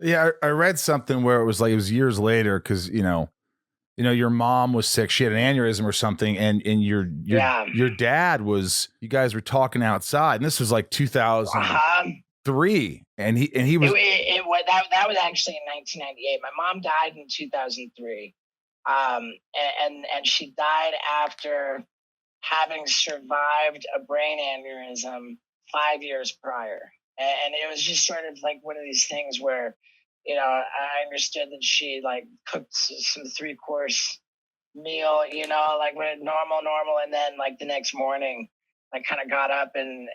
Yeah, I read something where it was like it was years later because your mom was sick. She had an aneurysm or something, and Yeah. your dad was. You guys were talking outside, and this was like 2003, Uh-huh. and he was. That was actually in 1998. My mom died in 2003, and she died after having survived a brain aneurysm 5 years prior. And it was just sort of like one of these things where, I understood that she like cooked some 3-course meal, like when normal, and then like the next morning, like kind of got up and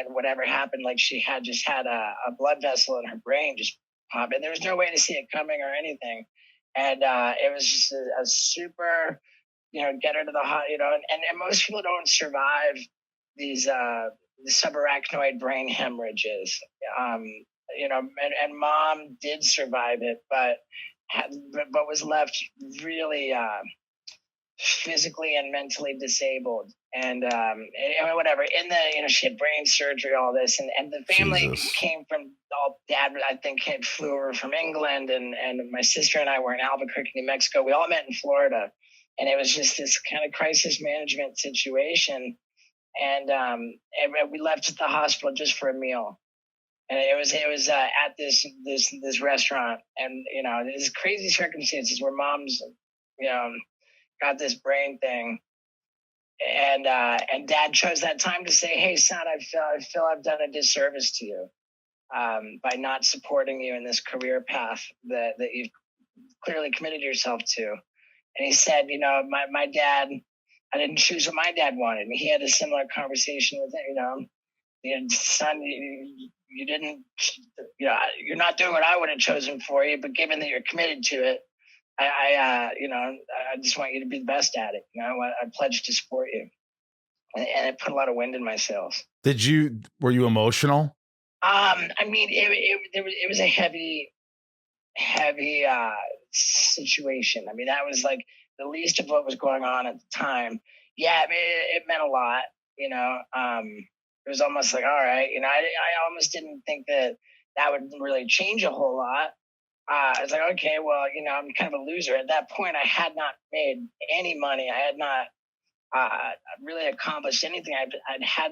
whatever happened, like she had just had a blood vessel in her brain just pop, and there was no way to see it coming or anything, and it was just a super, get her to the hot, and most people don't survive these the subarachnoid brain hemorrhages, um, and mom did survive it, but was left really physically and mentally disabled, and whatever. In the she had brain surgery, all this, and the family Jesus. came from all dad. I think had flew over from England, and my sister and I were in Albuquerque, New Mexico. We all met in Florida, and it was just this kind of crisis management situation. And we left at the hospital just for a meal. And it was at this restaurant, and there's crazy circumstances where mom's you know got this brain thing, and dad chose that time to say, "Hey, son, I feel I've done a disservice to you by not supporting you in this career path that you've clearly committed yourself to." And he said, my dad, I didn't choose what my dad wanted. And he had a similar conversation with son, you didn't, you're not doing what I would have chosen for you, but given that you're committed to it, I just want you to be the best at it. I pledge to support you, and it put a lot of wind in my sails. Were you emotional? I mean, it was a heavy situation. I mean, that was like the least of what was going on at the time. Yeah, I mean, it meant a lot. It was almost like, all right, I almost didn't think that would really change a whole lot. I was like, okay, well, I'm kind of a loser. At that point, I had not made any money. I had not really accomplished anything. I'd had,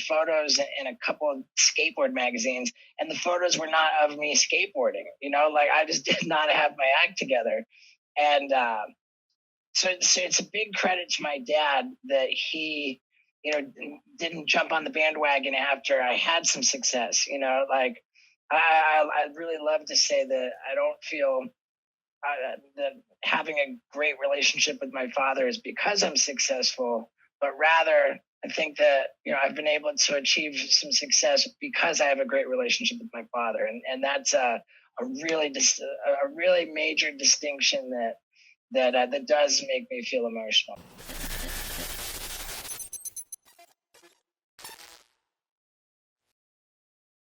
photos in a couple of skateboard magazines, and the photos were not of me skateboarding. Like I just did not have my act together. And so it's a big credit to my dad that he, didn't jump on the bandwagon after I had some success. Like I'd really love to say that I don't feel that having a great relationship with my father is because I'm successful, but rather I think that I've been able to achieve some success because I have a great relationship with my father, and that's a really major distinction that does make me feel emotional.